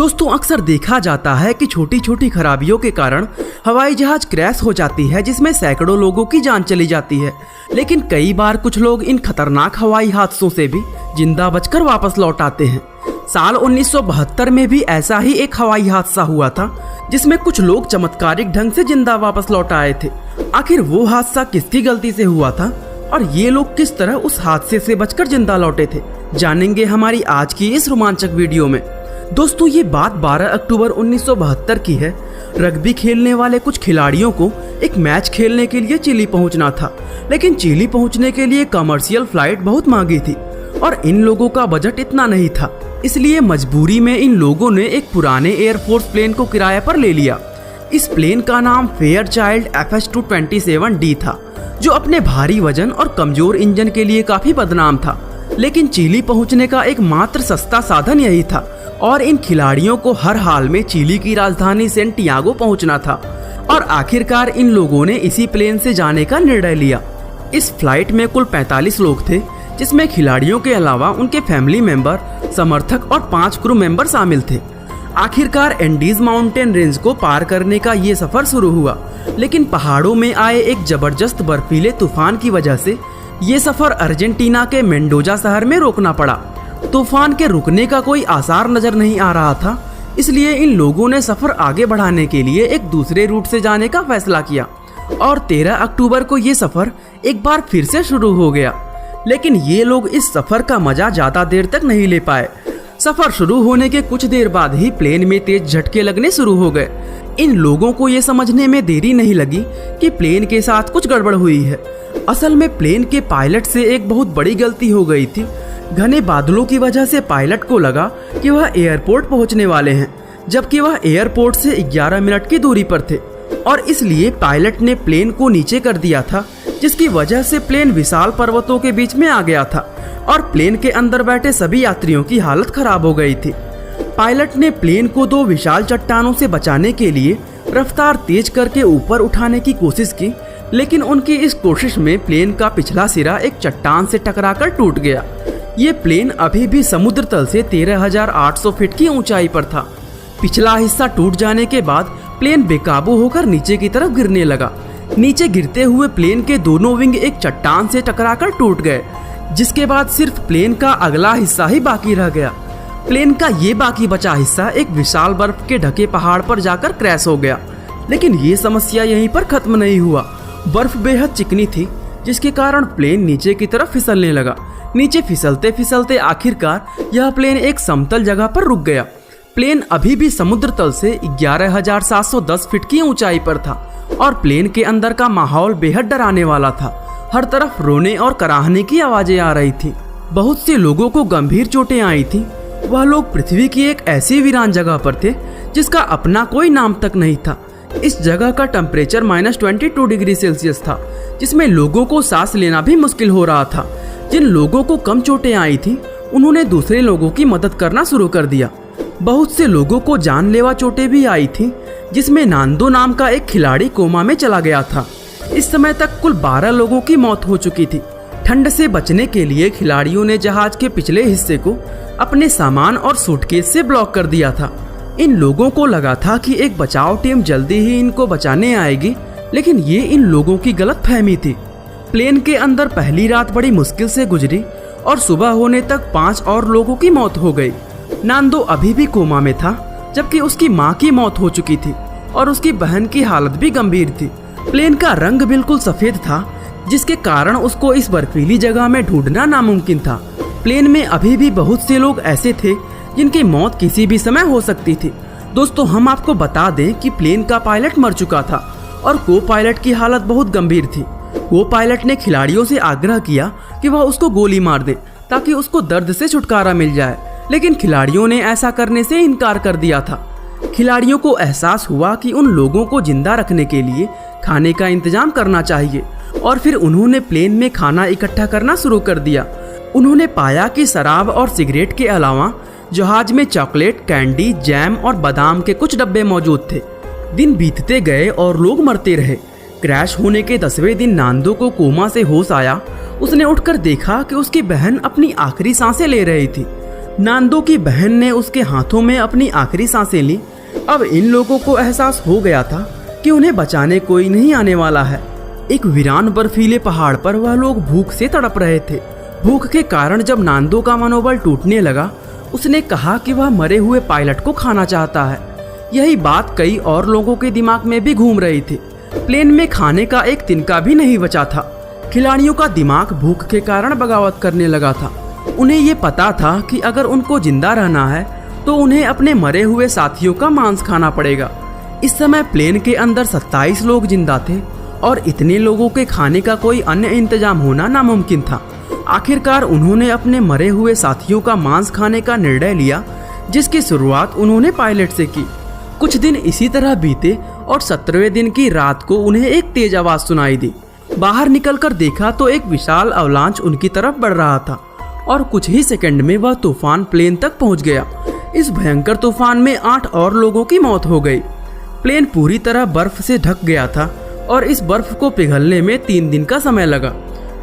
दोस्तों अक्सर देखा जाता है कि छोटी छोटी खराबियों के कारण हवाई जहाज क्रैश हो जाती है, जिसमें सैकड़ों लोगों की जान चली जाती है। लेकिन कई बार कुछ लोग इन खतरनाक हवाई हादसों से भी जिंदा बचकर वापस लौट आते हैं। साल 1972 में भी ऐसा ही एक हवाई हादसा हुआ था, जिसमें कुछ लोग चमत्कारिक ढंग से जिंदा वापस लौट आए थे। आखिर वो हादसा किसकी गलती से हुआ था और ये लोग किस तरह उस हादसे से बचकर जिंदा लौटे थे, जानेंगे हमारी आज की इस रोमांचक वीडियो में। दोस्तों ये बात 12 अक्टूबर 1972 की है। रग्बी खेलने वाले कुछ खिलाड़ियों को एक मैच खेलने के लिए चिली पहुंचना था, लेकिन चिली पहुंचने के लिए कमर्शियल फ्लाइट बहुत महंगी थी और इन लोगों का बजट इतना नहीं था। इसलिए मजबूरी में इन लोगों ने एक पुराने एयरफोर्स प्लेन को किराए पर ले लिया। इस प्लेन का नाम फेयरचाइल्ड FH-227D था, जो अपने भारी वजन और कमजोर इंजन के लिए काफी बदनाम था। लेकिन चिली पहुंचने का एक मात्र सस्ता साधन यही था और इन खिलाड़ियों को हर हाल में चिली की राजधानी सैंटियागो पहुंचना था। और आखिरकार इन लोगों ने इसी प्लेन से जाने का निर्णय लिया। इस फ्लाइट में कुल 45 लोग थे, जिसमें खिलाड़ियों के अलावा उनके फैमिली मेंबर, समर्थक और 5 क्रू मेंबर शामिल थे। आखिरकार एंडीज माउंटेन रेंज को पार करने का ये सफर शुरू हुआ, लेकिन पहाड़ों में आए एक जबरदस्त बर्फीले तूफान की वजह से ये सफर अर्जेंटीना के मेंडोजा शहर में रोकना पड़ा। तूफान के रुकने का कोई आसार नजर नहीं आ रहा था, इसलिए इन लोगों ने सफर आगे बढ़ाने के लिए एक दूसरे रूट से जाने का फैसला किया और 13 अक्टूबर को ये सफर एक बार फिर से शुरू हो गया। लेकिन ये लोग इस सफर का मजा ज्यादा देर तक नहीं ले पाए। सफर शुरू होने के कुछ देर बाद ही प्लेन में तेज झटके लगने शुरू हो गए। इन लोगों को ये समझने में देरी नहीं लगी कि प्लेन के साथ कुछ गड़बड़ हुई है। असल में प्लेन के पायलट से एक बहुत बड़ी गलती हो गई थी। घने बादलों की वजह से पायलट को लगा कि वह एयरपोर्ट पहुंचने वाले हैं, जबकि वह एयरपोर्ट से 11 मिनट की दूरी पर थे और इसलिए पायलट ने प्लेन को नीचे कर दिया था, जिसकी वजह से प्लेन विशाल पर्वतों के बीच में आ गया था और प्लेन के अंदर बैठे सभी यात्रियों की हालत खराब हो गई थी। पायलट ने प्लेन को 2 विशाल चट्टानों से बचाने के लिए रफ्तार तेज करके ऊपर उठाने की कोशिश की, लेकिन उनकी इस कोशिश में प्लेन का पिछला सिरा एक चट्टान से टकराकर टूट गया। ये प्लेन अभी भी समुद्र तल से 13,800 फीट की ऊंचाई पर था। पिछला हिस्सा टूट जाने के बाद प्लेन बेकाबू होकर नीचे की तरफ गिरने लगा। नीचे गिरते हुए प्लेन के दोनों विंग एक चट्टान से टकराकर टूट गए, जिसके बाद सिर्फ प्लेन का अगला हिस्सा ही बाकी रह गया। प्लेन का ये बाकी बचा हिस्सा एक विशाल बर्फ के ढके पहाड़ पर जाकर क्रैश हो गया। लेकिन ये समस्या यहीं पर खत्म नहीं हुआ। बर्फ बेहद चिकनी थी, जिसके कारण प्लेन नीचे की तरफ फिसलने लगा। नीचे फिसलते फिसलते आखिरकार यह प्लेन एक समतल जगह पर रुक गया। प्लेन अभी भी समुद्र तल से 11,710 फीट की ऊंचाई पर था और प्लेन के अंदर का माहौल बेहद डराने वाला था। हर तरफ रोने और कराहने की आवाजें आ रही थी। बहुत से लोगों को गंभीर चोटें आई थी। वह लोग पृथ्वी की एक ऐसी वीरान जगह पर थे जिसका अपना कोई नाम तक नहीं था। इस जगह का टेम्परेचर -22 डिग्री सेल्सियस था, जिसमें लोगों को सांस लेना भी मुश्किल हो रहा था। जिन लोगों को कम चोटें आई थी, उन्होंने दूसरे लोगों की मदद करना शुरू कर दिया। बहुत से लोगों को जानलेवा चोटें भी आई थी, जिसमें नांदो नाम का एक खिलाड़ी कोमा में चला गया था। इस समय तक कुल 12 लोगों की मौत हो चुकी थी। ठंड से बचने के लिए खिलाड़ियों ने जहाज के पिछले हिस्से को अपने सामान और सूटकेस से ब्लॉक कर दिया था। इन लोगों को लगा था कि एक बचाव टीम जल्दी ही इनको बचाने आएगी, लेकिन ये इन लोगों की गलतफहमी थी। प्लेन के अंदर पहली रात बड़ी मुश्किल से गुजरी और सुबह होने तक 5 और लोगों की मौत हो गई। नांदो अभी भी कोमा में था, जबकि उसकी मां की मौत हो चुकी थी और उसकी बहन की हालत भी गंभीर थी। प्लेन का रंग बिल्कुल सफेद था, जिसके कारण उसको इस बर्फीली जगह में ढूंढना नामुमकिन था। प्लेन में अभी भी बहुत से लोग ऐसे थे जिनकी मौत किसी भी समय हो सकती थी। दोस्तों हम आपको बता दें कि प्लेन का पायलट मर चुका था और को पायलट की हालत बहुत गंभीर थी। वो पायलट ने खिलाड़ियों से आग्रह किया कि वह उसको गोली मार दे ताकि उसको दर्द से छुटकारा मिल जाए, लेकिन खिलाड़ियों ने ऐसा करने से इनकार कर दिया था। खिलाड़ियों को एहसास हुआ कि उन लोगों को जिंदा रखने के लिए खाने का इंतजाम करना चाहिए और फिर उन्होंने प्लेन में खाना इकट्ठा करना शुरू कर दिया। उन्होंने पाया कि शराब और सिगरेट के अलावा जहाज में चॉकलेट, कैंडी, जैम और बादाम के कुछ डब्बे मौजूद थे। दिन बीतते गए और लोग मरते रहे। क्रैश होने के 10वें दिन नांदो को कोमा से होश आया। उसने उठकर देखा कि उसकी बहन अपनी आखिरी सांसें ले रही थी। नांदो की बहन ने उसके हाथों में अपनी आखिरी सांसें ली। अब इन लोगों को एहसास हो गया था कि उन्हें बचाने कोई नहीं आने वाला है। एक वीरान बर्फीले पहाड़ पर वह लोग भूख से तड़प रहे थे। भूख के कारण जब नांदो का मनोबल टूटने लगा, उसने कहा कि वह मरे हुए पायलट को खाना चाहता है। यही बात कई और लोगों के दिमाग में भी घूम रही थी। प्लेन में खाने का एक तिनका भी नहीं बचा था। खिलाड़ियों का दिमाग भूख के कारण बगावत करने लगा था। उन्हें ये पता था कि अगर उनको जिंदा रहना है तो उन्हें अपने मरे हुए साथियों का मांस खाना पड़ेगा। इस समय प्लेन के अंदर 27 लोग जिंदा थे और इतने लोगों के खाने का कोई अन्य इंतजाम होना नामुमकिन था। आखिरकार उन्होंने अपने मरे हुए साथियों का मांस खाने का निर्णय लिया, जिसकी शुरुआत उन्होंने पायलट से की। कुछ दिन इसी तरह बीते और 17वें दिन की रात को उन्हें एक तेज आवाज सुनाई दी। बाहर निकलकर देखा तो एक विशाल अवलांच उनकी तरफ बढ़ रहा था और कुछ ही सेकंड में वह तूफान प्लेन तक पहुंच गया। इस भयंकर तूफान में 8 और लोगों की मौत हो गई। प्लेन पूरी तरह बर्फ से ढक गया था और इस बर्फ को पिघलने में 3 दिन का समय लगा।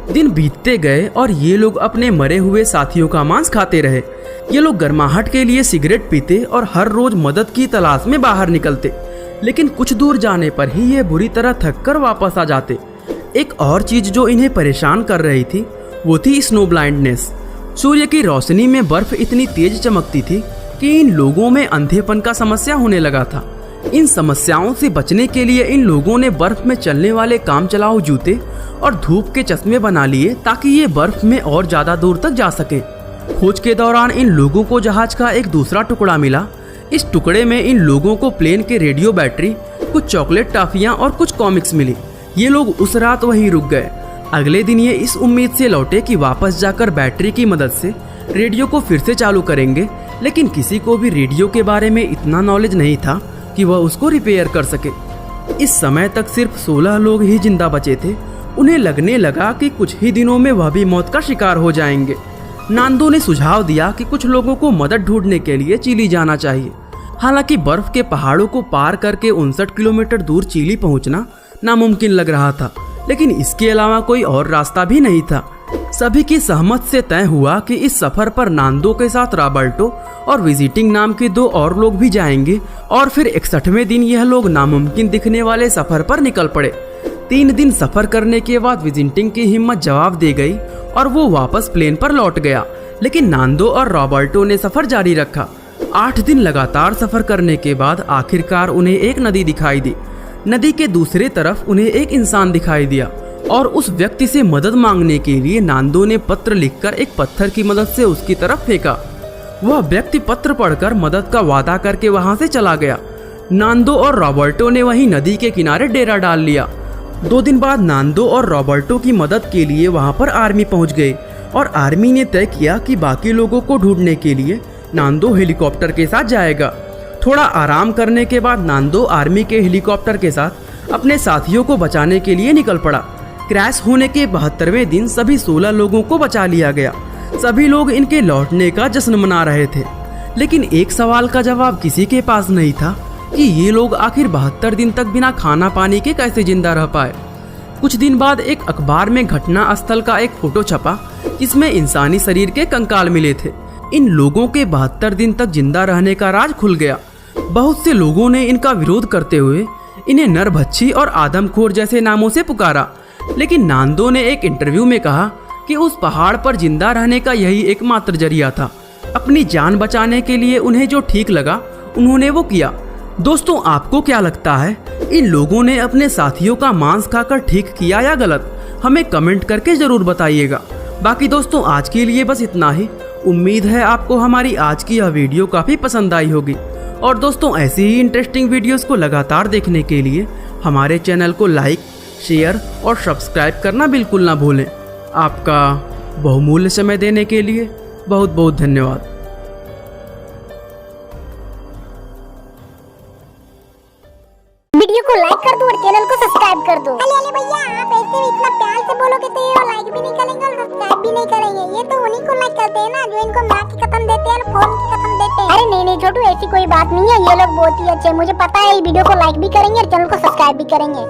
दिन बीतते गए और ये लोग अपने मरे हुए साथियों का मांस खाते रहे। ये लोग गर्माहट के लिए सिगरेट पीते और हर रोज मदद की तलाश में बाहर निकलते, लेकिन कुछ दूर जाने पर ही ये बुरी तरह थक कर वापस आ जाते। एक और चीज जो इन्हें परेशान कर रही थी वो थी स्नो ब्लाइंडनेस। सूर्य की रोशनी में बर्फ इतनी तेज चमकती थी कि इन लोगों में अंधेपन का समस्या होने लगा था। इन समस्याओं से बचने के लिए इन लोगों ने बर्फ में चलने वाले काम चलाऊ जूते और धूप के चश्मे बना लिए ताकि ये बर्फ में और ज्यादा दूर तक जा सके। खोज के दौरान इन लोगों को जहाज का एक दूसरा टुकड़ा मिला। इस टुकड़े में इन लोगों को प्लेन के रेडियो बैटरी, कुछ चॉकलेट टॉफियां और कुछ कॉमिक्स मिली। ये लोग उस रात वहीं रुक गए। अगले दिन ये इस उम्मीद से लौटे कि वापस जाकर बैटरी की मदद से रेडियो को फिर से चालू करेंगे, लेकिन किसी को भी रेडियो के बारे में इतना नॉलेज नहीं था कि वह उसको रिपेयर कर सके। इस समय तक सिर्फ 16 लोग ही जिंदा बचे थे। उन्हें लगने लगा कि कुछ ही दिनों में वह भी मौत का शिकार हो जाएंगे। नांदो ने सुझाव दिया कि कुछ लोगों को मदद ढूंढने के लिए चिली जाना चाहिए। हालांकि बर्फ के पहाड़ों को पार करके 59 किलोमीटर दूर चिली पहुंचना नामुमकिन लग रहा था, लेकिन इसके अलावा कोई और रास्ता भी नहीं था। सभी की सहमत से तय हुआ कि इस सफर पर नांदो के साथ रॉबर्टो और विजिटिंग नाम के 2 और लोग भी जाएंगे और फिर 61वें दिन यह लोग नामुमकिन दिखने वाले सफर पर निकल पड़े। 3 दिन सफर करने के बाद विजिटिंग की हिम्मत जवाब दे गई और वो वापस प्लेन पर लौट गया, लेकिन नांदो और रॉबर्टो ने सफर जारी रखा। 8 दिन लगातार सफर करने के बाद आखिरकार उन्हें एक नदी दिखाई दी। नदी के दूसरे तरफ उन्हें एक इंसान दिखाई दिया और उस व्यक्ति से मदद मांगने के लिए नांदो ने पत्र लिखकर एक पत्थर की मदद से उसकी तरफ फेंका। वह व्यक्ति पत्र पढ़कर मदद का वादा करके वहां से चला गया। नांदो और रॉबर्टो ने वहीं नदी के किनारे डेरा डाल लिया। 2 दिन बाद नांदो और रॉबर्टो की मदद के लिए वहां पर आर्मी पहुंच गई और आर्मी ने तय किया कि बाकी लोगों को ढूंढने के लिए नांदो हेलीकॉप्टर के साथ जाएगा। थोड़ा आराम करने के बाद नांदो आर्मी के हेलीकॉप्टर के साथ अपने साथियों को बचाने के लिए निकल पड़ा। क्रैश होने के 72वें दिन सभी 16 लोगों को बचा लिया गया। सभी लोग इनके लौटने का जश्न मना रहे थे, लेकिन एक सवाल का जवाब किसी के पास नहीं था कि ये लोग आखिर 72 दिन तक बिना खाना पानी के कैसे जिंदा रह पाए। कुछ दिन बाद एक अखबार में घटना स्थल का एक फोटो छपा जिसमें इंसानी शरीर के कंकाल मिले थे। इन लोगों के 72 दिन तक जिंदा रहने का राज खुल गया। बहुत से लोगों ने इनका विरोध करते हुए इन्हें नरभक्षी और आदमखोर जैसे नामों से पुकारा, लेकिन नांदो ने एक इंटरव्यू में कहा कि उस पहाड़ पर जिंदा रहने का यही एकमात्र जरिया था। अपनी जान बचाने के लिए उन्हें जो ठीक लगा उन्होंने वो किया। दोस्तों, आपको क्या लगता है, इन लोगों ने अपने साथियों का मांस खाकर ठीक किया या गलत? हमें कमेंट करके जरूर बताइएगा। बाकी दोस्तों, आज के लिए बस इतना ही। उम्मीद है आपको हमारी आज की यह वीडियो काफी पसंद आई होगी। और दोस्तों, ऐसी ही इंटरेस्टिंग वीडियोस को लगातार देखने के लिए हमारे चैनल को लाइक, शेयर और सब्सक्राइब करना बिल्कुल ना भूलें। आपका बहुमूल्य समय देने के लिए बहुत बहुत धन्यवाद। वीडियो को लाइक कर दो और चैनल को सब्सक्राइब कर दो। अरे भैया, आप ऐसे भी इतना प्यार से बोलोगे तो ये लाइक भी नहीं करेंगे और सब्सक्राइब भी नहीं करेंगे। ये तो उन्हीं को लाइक करते हैं ना जो इनको माँ की कसम देते हैं और फोन की कसम देते हैं। अरे नहीं छोटू, ऐसी कोई बात नहीं है। ये लोग बहुत ही अच्छे हैं, मुझे पता है। ये वीडियो को लाइक भी करेंगे और चैनल को सब्सक्राइब भी करेंगे।